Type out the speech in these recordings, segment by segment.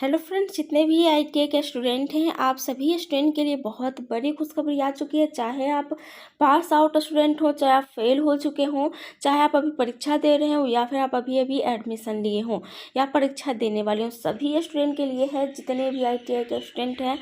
Hello friends, जितने भी ITI के स्टूडेंट हैं, आप सभी स्टूडेंट के लिए बहुत बड़ी खुशखबरी आ चुकी है। चाहे आप पास आउट स्टूडेंट हो, चाहे आप फेल हो चुके हों, चाहे आप अभी परीक्षा दे रहे हो या फिर आप अभी अभी एडमिशन लिए हों या परीक्षा देने वाले हों, सभी स्टूडेंट के लिए है। जितने भी आईटीआई के स्टूडेंट हैं,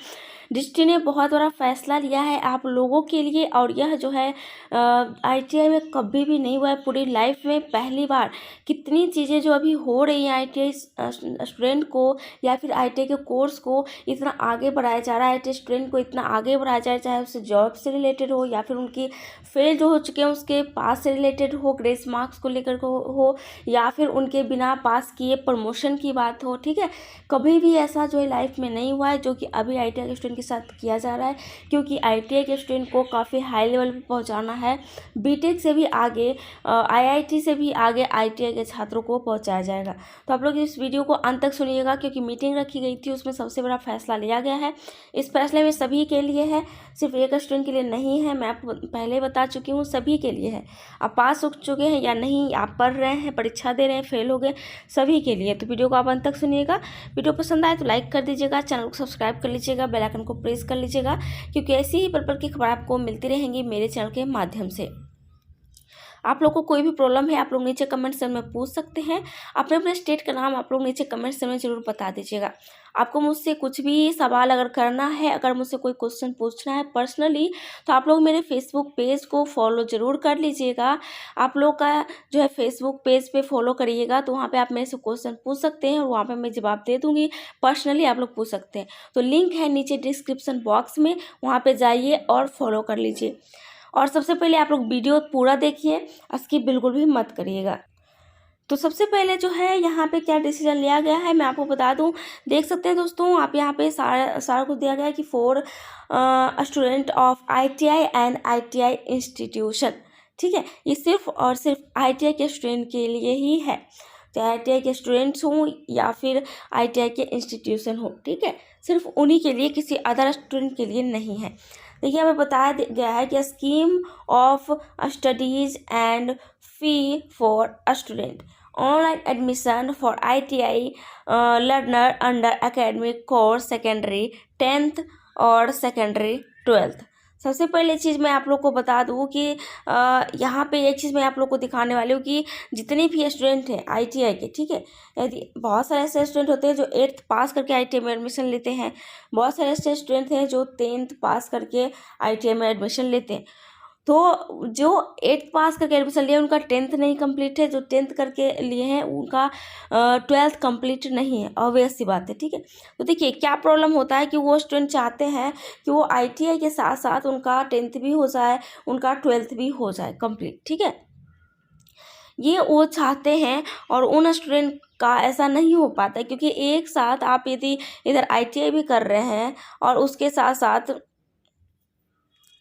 दृष्टि ने बहुत बड़ा फैसला लिया है आप लोगों के लिए। और यह जो है आईटीआई में कभी भी नहीं हुआ है पूरी लाइफ में, पहली बार। कितनी चीज़ें जो अभी हो रही हैं आईटीआई स्टूडेंट को या फिर आईटीआई के कोर्स को इतना आगे बढ़ाया जा रहा है, आईटीआई स्टूडेंट को इतना आगे बढ़ाया जा रहा है, चाहे उससे जॉब से रिलेटेड हो या फिर उनकी फेल जो हो चुके हैं उसके पास से रिलेटेड हो, ग्रेस मार्क्स को लेकर हो या फिर उनके बिना पास किए प्रमोशन की बात हो। ठीक है, कभी भी ऐसा जो है लाइफ में नहीं हुआ है जो कि अभी आईटीआई के स्टूडेंट के साथ किया जा रहा है, क्योंकि आईटीआई के स्टूडेंट को काफ़ी हाई लेवल पर पहुंचाना है। बीटेक से भी आगे, आईआईटी से भी आगे आईटीआई के छात्रों को पहुंचाया जाएगा। तो आप लोग इस वीडियो को अंत तक सुनिएगा, क्योंकि मीटिंग रखी गई थी, उसमें सबसे बड़ा फैसला लिया गया है। इस फैसले में सभी के लिए है, सिर्फ एक स्टूडेंट के लिए नहीं है। मैं आपको पहले बता चुकी हूँ, सभी के लिए है। आप पास हो चुके हैं या नहीं, आप पढ़ रहे हैं, परीक्षा दे रहे हैं, फेल हो गए, सभी के लिए। तो वीडियो को आप अंत तक सुनिएगा। वीडियो पसंद आए तो लाइक कर दीजिएगा, चैनल को सब्सक्राइब कर लीजिएगा, बेल आइकन को प्रेस कर लीजिएगा, क्योंकि ऐसी ही पल की खबर आपको मिलती रहेंगी मेरे चैनल के माध्यम से। आप लोग को कोई भी प्रॉब्लम है, आप लोग नीचे कमेंट सेक्शन में पूछ सकते हैं। अपने अपने स्टेट का नाम आप लोग नीचे कमेंट सेक्शन में जरूर बता दीजिएगा। आपको मुझसे कुछ भी सवाल अगर करना है, अगर मुझसे कोई क्वेश्चन पूछना है पर्सनली, तो आप लोग मेरे फेसबुक पेज को फॉलो ज़रूर कर लीजिएगा। आप लोग का जो है फेसबुक पेज पे फॉलो करिएगा, तो वहाँ पे आप मेरे से क्वेश्चन पूछ सकते हैं और वहाँ पे मैं जवाब दे दूँगी। पर्सनली आप लोग पूछ सकते हैं, तो लिंक है नीचे डिस्क्रिप्शन बॉक्स में, वहाँ पर जाइए और फॉलो कर लीजिए। और सबसे पहले आप लोग वीडियो पूरा देखिए, स्किप बिल्कुल भी मत करिएगा। तो सबसे पहले जो है यहाँ पे क्या डिसीजन लिया गया है मैं आपको बता दूँ। देख सकते हैं दोस्तों, आप यहाँ पे सारा कुछ दिया गया है कि for student of ITI and ITI institution. ठीक है, ये सिर्फ और सिर्फ आईटीआई के स्टूडेंट के लिए ही है, चाहे आईटीआई के स्टूडेंट्स हों या फिर आईटीआई के इंस्टीट्यूशन हो। ठीक है, सिर्फ उन्हीं के लिए, किसी अदर स्टूडेंट के लिए नहीं है। देखिए, हमें बताया गया है कि scheme of studies and fee for student, online admission for ITI learner under academic course secondary 10th और सेकेंडरी 12th। सबसे पहले चीज़ मैं आप लोग को बता दूँ कि यहाँ पे एक चीज़ मैं आप लोग को दिखाने वाली हूँ कि जितने भी स्टूडेंट हैं आईटीआई के, ठीक है, यदि बहुत सारे ऐसे स्टूडेंट होते हैं जो 8th पास करके आईटीआई में एडमिशन लेते हैं, बहुत सारे ऐसे स्टूडेंट हैं जो 10th पास करके आईटीआई में एडमिशन लेते हैं। तो जो 8th पास करके एडमिशन लिए उनका 10th नहीं कंप्लीट है, जो 10th करके लिए हैं उनका 12th कंप्लीट नहीं है, ऑब्वियस सी बात है। ठीक है, तो देखिए क्या प्रॉब्लम होता है कि वो स्टूडेंट चाहते हैं कि वो आईटीआई के साथ साथ उनका 10th भी हो जाए, उनका 12th भी हो जाए कंप्लीट। ठीक है, ये वो चाहते हैं और उन स्टूडेंट का ऐसा नहीं हो पाता, क्योंकि एक साथ आप यदि इधर आईटीआई भी कर रहे हैं और उसके साथ साथ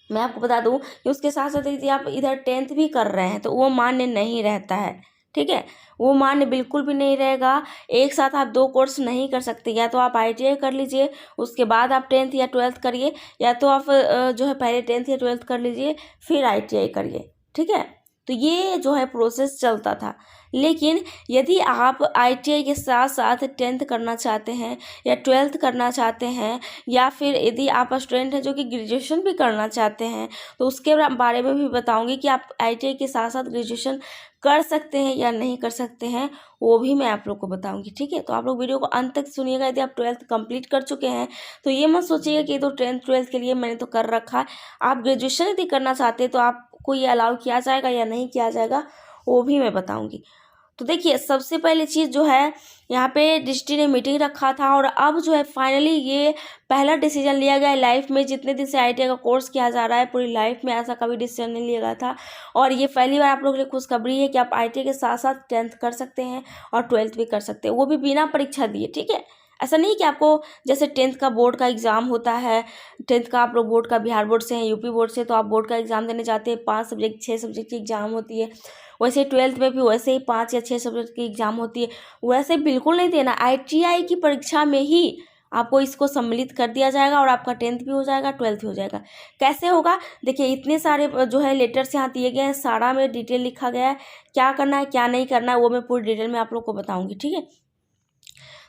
मैं आपको बता दूं कि उसके साथ साथ यदि आप इधर 10th भी कर रहे हैं तो वो मान्य नहीं रहता है। ठीक है, वो मान्य बिल्कुल भी नहीं रहेगा। एक साथ आप 2 कोर्स नहीं कर सकते, या तो आप आईटीआई कर लीजिए उसके बाद आप 10th या 12th करिए, या तो आप जो है पहले 10th या 12th कर लीजिए फिर आईटीआई करिए। ठीक है, तो ये जो है प्रोसेस चलता था। लेकिन यदि आप आईटीआई के साथ साथ 10th करना चाहते हैं या 12th करना चाहते हैं, या फिर यदि आप स्टूडेंट हैं जो कि ग्रेजुएशन भी करना चाहते हैं, तो उसके बारे में भी बताऊंगी कि आप आईटीआई के साथ साथ ग्रेजुएशन कर सकते हैं या नहीं कर सकते हैं, वो भी मैं आप लोग को बताऊंगी। ठीक है, तो आप लोग वीडियो को अंत तक सुनिएगा। यदि आप 12th कंप्लीट कर चुके हैं तो ये मत सोचिएगा कि तो 10th 12th के लिए मैंने तो कर रखा है। आप ग्रेजुएशन यदि करना चाहते हैं तो आपको ये अलाउ किया जाएगा या नहीं किया जाएगा, वो भी मैं बताऊंगी। तो देखिए, सबसे पहली चीज़ जो है यहाँ पे डिस्ट्री ने मीटिंग रखा था और अब जो है फाइनली ये पहला डिसीजन लिया गया है लाइफ में। जितने दिन से आईटीआई का कोर्स किया जा रहा है पूरी लाइफ में ऐसा कभी डिसीजन नहीं लिया गया था, और ये पहली बार आप लोगों के लिए खुशखबरी है कि आप आईटीआई के साथ साथ 10th कर सकते हैं और 12th भी कर सकते हैं, वो भी बिना परीक्षा दिए। ठीक है, ऐसा नहीं कि आपको जैसे 10th का बोर्ड का एग्ज़ाम होता है, 10th का आप लोग बोर्ड का बिहार बोर्ड से हैं, यूपी बोर्ड से, तो आप बोर्ड का एग्ज़ाम देने जाते हैं, 5 सब्जेक्ट 6 सब्जेक्ट की एग्ज़ाम होती है। वैसे 12th में भी वैसे ही 5 या 6 सब्जेक्ट की एग्ज़ाम होती है। वैसे बिल्कुल नहीं देना, आईटीआई की परीक्षा में ही आपको इसको सम्मिलित कर दिया जाएगा और आपका 10th भी हो जाएगा, 12th भी हो जाएगा। कैसे होगा, देखिए इतने सारे जो है लेटर्स यहाँ दिए गए हैं, सारा में डिटेल लिखा गया है, क्या करना है क्या नहीं करना है वो मैं पूरी डिटेल में आप लोग को बताऊँगी। ठीक है,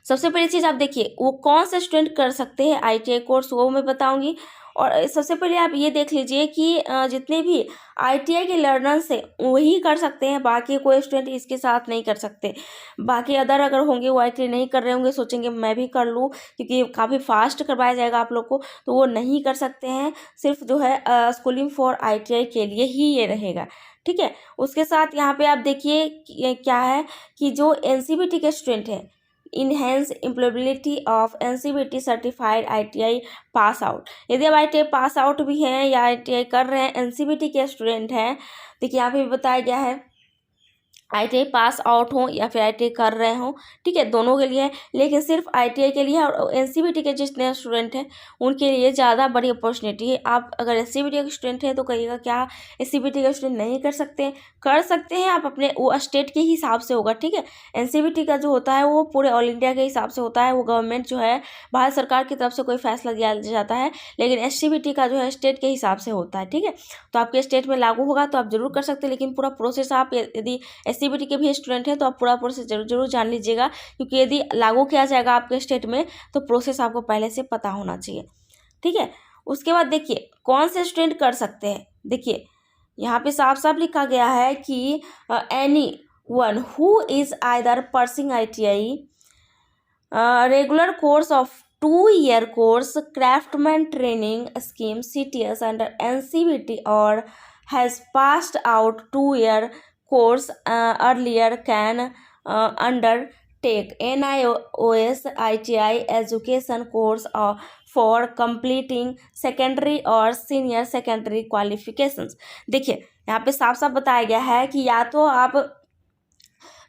सबसे पहली चीज़ आप देखिए वो कौन से स्टूडेंट कर सकते हैं ITI कोर्स, वो मैं बताऊंगी। और सबसे पहले आप ये देख लीजिए कि जितने भी ITI के लर्नर्स हैं वही कर सकते हैं, बाकी कोई स्टूडेंट इसके साथ नहीं कर सकते। बाकी अदर अगर होंगे वो ITI नहीं कर रहे होंगे, सोचेंगे मैं भी कर लूँ क्योंकि काफ़ी फास्ट करवाया जाएगा आप लोग को, तो वो नहीं कर सकते हैं। सिर्फ जो है स्कूलिंग फॉर ITI के लिए ही ये रहेगा, ठीक है। उसके साथ यहाँ पे आप देखिए क्या है कि जो NCVT के स्टूडेंट हैं, enhance employability of NCVT certified ITI pass out, यदि आप ITI पास आउट भी हैं या ITI कर रहे हैं, NCVT के स्टूडेंट हैं, देखिए यहाँ पे भी बताया गया है ITI पास आउट हो या फिर ITI कर रहे हो, ठीक है, दोनों के लिए है। लेकिन सिर्फ ITI के लिए और NCVT के जितने स्टूडेंट हैं उनके लिए ज़्यादा बड़ी अपॉर्चुनिटी है। आप अगर NCVT के स्टूडेंट हैं तो कहिएगा क्या NCVT के स्टूडेंट नहीं कर सकते हैं? कर सकते हैं, आप अपने वो स्टेट के हिसाब से होगा, ठीक है। NCVT का जो होता है वो पूरे ऑल इंडिया के हिसाब से होता है, वो गवर्नमेंट जो है भारत सरकार की तरफ से कोई फैसला दिया जाता है, लेकिन NCVT का जो है स्टेट के हिसाब से होता है, ठीक है। तो आपके स्टेट में लागू होगा तो आप जरूर कर सकते हैं, लेकिन पूरा प्रोसेस आप यदि SCVT के भी स्टूडेंट हैं तो आप पूरा प्रोसेस जरूर जान लीजिएगा, क्योंकि यदि लागू किया जाएगा आपके स्टेट में तो प्रोसेस आपको पहले से पता होना चाहिए, ठीक है। उसके बाद देखिए कौन से स्टूडेंट कर सकते हैं, देखिए यहाँ पे साफ साफ लिखा गया है कि any one who is either pursuing ITI regular course of 2-year course craftsman training scheme CTS under NCVT or has passed out 2-year course earlier can undertake NIOS ITI education course for completing secondary or senior secondary qualifications। देखिए यहाँ पे साफ साफ बताया गया है कि या तो आप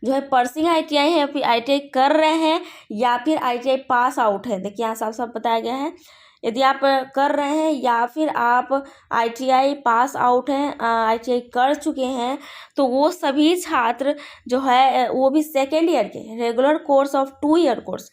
जो है परसिंग ITI है, फिर ITI कर रहे हैं, या फिर ITI पास आउट है। देखिए यहाँ साफ साफ बताया गया है, यदि आप कर रहे हैं या फिर आप ITI पास आउट हैं, ITI कर चुके हैं, तो वो सभी छात्र जो है वो भी सेकेंड ईयर के regular course of 2-year course,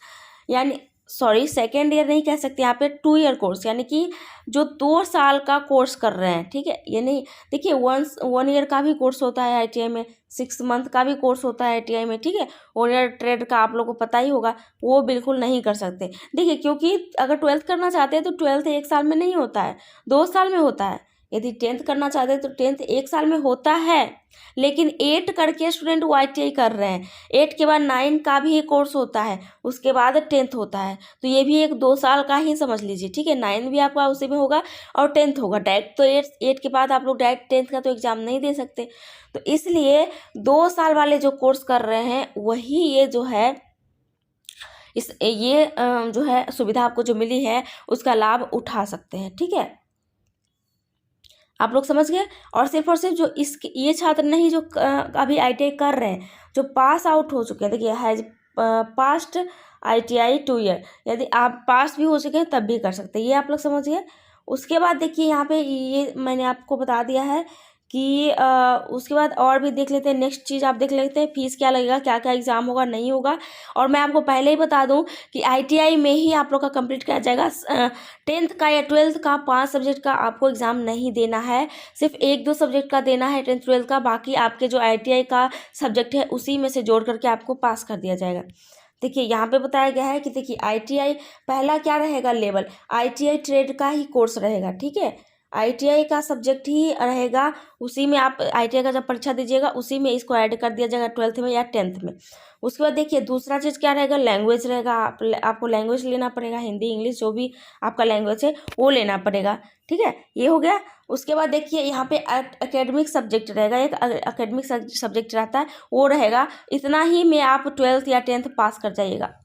यानी सॉरी सेकेंड ईयर नहीं कह सकते यहाँ पे 2-year कोर्स, यानी कि जो 2 साल का कोर्स कर रहे हैं, ठीक है। ये नहीं, देखिए 1 ईयर का भी कोर्स होता है ITI में, 6 मंथ का भी कोर्स होता है ITI में, ठीक है। 1 ईयर ट्रेड का आप लोग को पता ही होगा, वो बिल्कुल नहीं कर सकते। देखिए क्योंकि अगर 12th करना चाहते हैं तो 12th 1 साल में नहीं होता है, 2 साल में होता है। यदि 10th करना चाहते हैं तो 10th 1 साल में होता है, लेकिन 8 करके स्टूडेंट वो ITI कर रहे हैं। 8 के बाद 9 का भी एक कोर्स होता है, उसके बाद 10th होता है, तो ये भी एक 2 साल का ही समझ लीजिए, ठीक है। 9 भी आपका उसी में होगा और 10th होगा। डायरेक्ट तो 8 के बाद आप लोग डायरेक्ट 10th का तो एग्ज़ाम नहीं दे सकते, तो इसलिए 2 साल वाले जो कोर्स कर रहे हैं वही ये जो है ये जो है सुविधा आपको जो मिली है उसका लाभ उठा सकते हैं, ठीक है। आप लोग समझ गए। और सिर्फ जो ये छात्र नहीं जो अभी ITI कर रहे हैं, जो पास आउट हो चुके हैं, देखिए हैज पास्ट ITI 2 ईयर, यदि आप पास भी हो चुके हैं तब भी कर सकते हैं, ये आप लोग समझिए। उसके बाद देखिए यहाँ पे ये मैंने आपको बता दिया है कि उसके बाद और भी देख लेते हैं। नेक्स्ट चीज़ आप देख लेते हैं फीस क्या लगेगा, क्या क्या एग्ज़ाम होगा नहीं होगा। और मैं आपको पहले ही बता दूं कि ITI में ही आप लोग का कंप्लीट किया जाएगा। 10th का या 12th का 5 सब्जेक्ट का आपको एग्ज़ाम नहीं देना है, सिर्फ 1-2 सब्जेक्ट का देना है 10th 12th का, बाकी आपके जो ITI का सब्जेक्ट है उसी में से जोड़ करके आपको पास कर दिया जाएगा। देखिए यहाँ पे बताया गया है कि देखिए ITI पहला क्या रहेगा, लेवल ITI ट्रेड का ही कोर्स रहेगा, ठीक है। ITI का सब्जेक्ट ही रहेगा, उसी में आप ITI का जब परीक्षा दीजिएगा उसी में इसको ऐड कर दिया जाएगा 12th में या 10th में। उसके बाद देखिए दूसरा चीज़ क्या रहेगा, लैंग्वेज रहेगा। आपको लैंग्वेज लेना पड़ेगा, हिंदी इंग्लिश जो भी आपका लैंग्वेज है वो लेना पड़ेगा, ठीक है। ये हो गया। उसके बाद देखिए यहाँ पे एकेडमिक सब्जेक्ट रहेगा, एक एकेडमिक सब्जेक्ट रहता है वो रहेगा। इतना ही में आप 12th या 10th पास कर जाइएगा।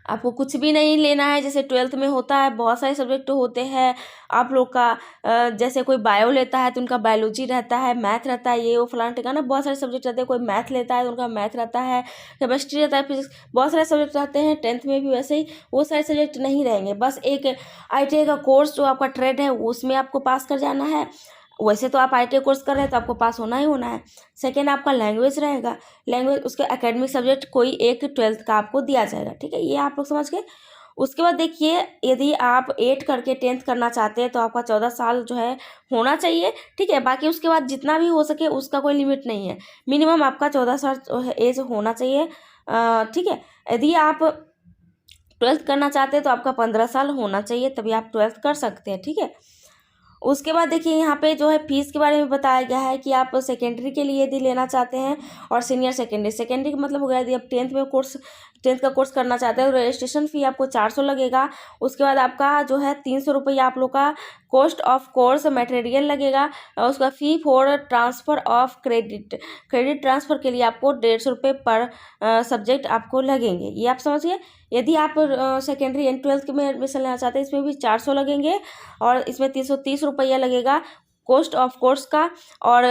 आपको कुछ भी नहीं लेना है, जैसे 12th में होता है बहुत सारे सब्जेक्ट होते हैं आप लोग का। जैसे कोई बायो लेता है तो उनका बायोलॉजी रहता है, मैथ रहता है, ये वो फलाना ठिकाना बहुत सारे सब्जेक्ट रहते हैं। कोई मैथ लेता है तो उनका मैथ रहता है, केमिस्ट्री रहता है, फिजिक्स, बहुत सारे सब्जेक्ट रहते हैं। 10th में भी वैसे ही वो सारे सब्जेक्ट नहीं रहेंगे, बस एक ITI का कोर्स जो आपका ट्रेड है उसमें आपको पास कर जाना है। वैसे तो आप ITI कोर्स कर रहे हैं तो आपको पास होना ही होना है। सेकेंड आपका लैंग्वेज रहेगा, लैंग्वेज उसके एकेडमिक सब्जेक्ट कोई एक 12th का आपको दिया जाएगा, ठीक है। ये आप लोग समझ गए। उसके बाद देखिए यदि आप 8 करके 10th करना चाहते हैं तो आपका 14 साल जो है होना चाहिए, ठीक है। बाकी उसके बाद जितना भी हो सके उसका कोई लिमिट नहीं है, मिनिमम आपका 14 साल एज होना चाहिए। ठीक है। यदि आप 12th करना चाहते हैं तो आपका 15 साल होना चाहिए, तभी आप 12th कर सकते हैं, ठीक है। उसके बाद देखिए यहाँ पे जो है फीस के बारे में बताया गया है कि आप सेकेंडरी के लिए यदि लेना चाहते हैं और सीनियर सेकेंडरी का मतलब हो गया यदि आप 10th का कोर्स करना चाहते हैं तो रजिस्ट्रेशन फ़ी आपको 400 लगेगा। उसके बाद आपका जो है 300 रुपये आप लोग का कॉस्ट ऑफ कोर्स मटेरियल लगेगा। और उसका फ़ी for transfer of credit transfer के लिए आपको 150 रुपये पर सब्जेक्ट आपको लगेंगे। ये आप समझिए। यदि आप सेकेंडरी एंड 12th में एडमिशन लेना चाहते हैं इसमें भी 400 लगेंगे और इसमें 330 रुपया लगेगा कॉस्ट ऑफ कोर्स का। और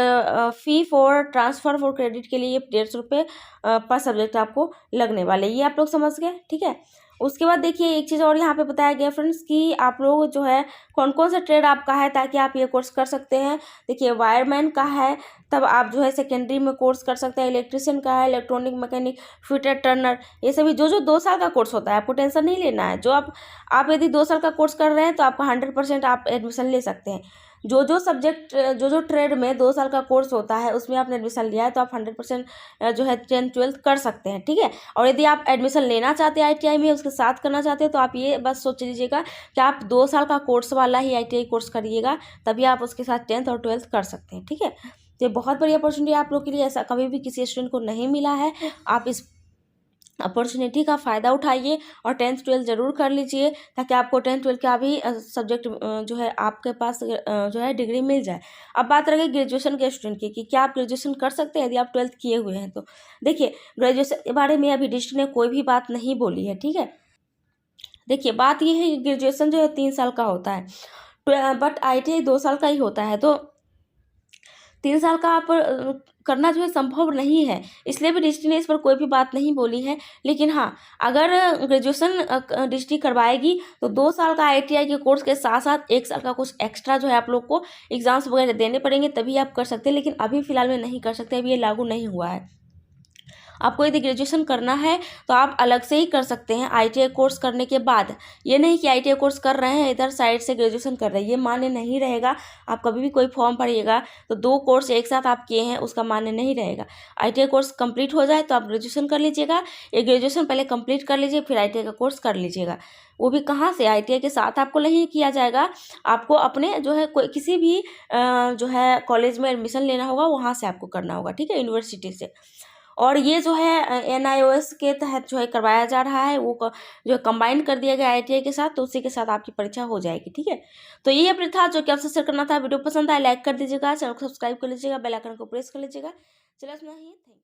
फ़ी फॉर ट्रांसफ़र फॉर क्रेडिट के लिए 150 रुपये पर सब्जेक्ट आपको लगने वाले। ये आप लोग समझ गए, ठीक है। उसके बाद देखिए एक चीज़ और यहाँ पे बताया गया फ्रेंड्स कि आप लोग जो है कौन कौन सा ट्रेड आपका है ताकि आप ये कोर्स कर सकते हैं। देखिए वायरमैन का है, तब आप जो है सेकेंडरी में कोर्स कर सकते हैं। इलेक्ट्रिशियन का है, इलेक्ट्रॉनिक मैकेनिक, फिटर टर्नर, ये सभी जो 2 साल का कोर्स होता है आपको टेंशन नहीं लेना है। जो आप यदि 2 साल का कोर्स कर रहे हैं तो आपका 100% आप एडमिशन ले सकते हैं। जो सब्जेक्ट जो ट्रेड में 2 साल का कोर्स होता है उसमें आपने एडमिशन लिया है तो आप 100% जो है 10th 12th कर सकते हैं, ठीक है। और यदि आप एडमिशन लेना चाहते हैं ITI में उसके साथ करना चाहते हैं तो आप ये बस सोच लीजिएगा कि आप 2 साल का कोर्स वाला ही ITI कोर्स करिएगा, तभी आप उसके साथ 10th और 12th कर सकते हैं, ठीक है। तो ये बहुत बड़ी अपॉर्चुनिटी आप लोग के लिए, ऐसा कभी भी किसी स्टूडेंट को नहीं मिला है। आप इस अपॉर्चुनिटी का फ़ायदा उठाइए और 10th 12th ज़रूर कर लीजिए ताकि आपको 10th 12th का भी सब्जेक्ट जो है आपके पास जो है डिग्री मिल जाए। अब बात रही ग्रेजुएशन के स्टूडेंट की कि क्या आप ग्रेजुएशन कर सकते हैं यदि आप 12th किए हुए हैं तो। देखिए ग्रेजुएशन के बारे में अभी डिस्ट्रिक्ट ने कोई भी बात नहीं बोली है, ठीक है। देखिए बात ये है कि ग्रेजुएशन जो है 3 साल का होता है, बट ITI 2 साल का ही होता है। तो 3 साल का आप करना जो है संभव नहीं है, इसलिए भी डिस्ट्रिक्ट ने इस पर कोई भी बात नहीं बोली है। लेकिन हाँ, अगर ग्रेजुएशन डिस्ट्रिक्ट करवाएगी तो 2 साल का ITI के कोर्स के साथ साथ 1 साल का कुछ एक्स्ट्रा जो है आप लोग को एग्ज़ाम्स वगैरह देने पड़ेंगे, तभी आप कर सकते हैं। लेकिन अभी फ़िलहाल में नहीं कर सकते, अभी ये लागू नहीं हुआ है। आपको यदि ग्रेजुएशन करना है तो आप अलग से ही कर सकते हैं ITI कोर्स करने के बाद। ये नहीं कि ITI कोर्स कर रहे हैं इधर साइड से ग्रेजुएशन कर रहे हैं, ये मान्य नहीं रहेगा। आप कभी भी कोई फॉर्म भरिएगा तो 2 कोर्स एक साथ आप किए हैं उसका मान्य नहीं रहेगा। ITI कोर्स कंप्लीट हो जाए तो आप ग्रेजुएशन कर लीजिएगा, ये ग्रेजुएशन पहले कंप्लीट कर लीजिए फिर ITI का कोर्स कर लीजिएगा। वो भी कहाँ से, ITI के साथ आपको नहीं किया जाएगा, आपको अपने जो है कोई किसी भी जो है कॉलेज में एडमिशन लेना होगा, वहाँ से आपको करना होगा, ठीक है, यूनिवर्सिटी से। और ये जो है NIOS के तहत जो है करवाया जा रहा है, वो जो कंबाइन कर दिया गया ITI के साथ, तो उसी के साथ आपकी परीक्षा हो जाएगी, ठीक है। तो ये अपडेट था जो कि आपसे शेयर करना था। वीडियो पसंद आए लाइक कर दीजिएगा, चैनल को सब्सक्राइब कर लीजिएगा, बेल आइकन को प्रेस कर लीजिएगा। चलिए इतना ही, थैंक यू।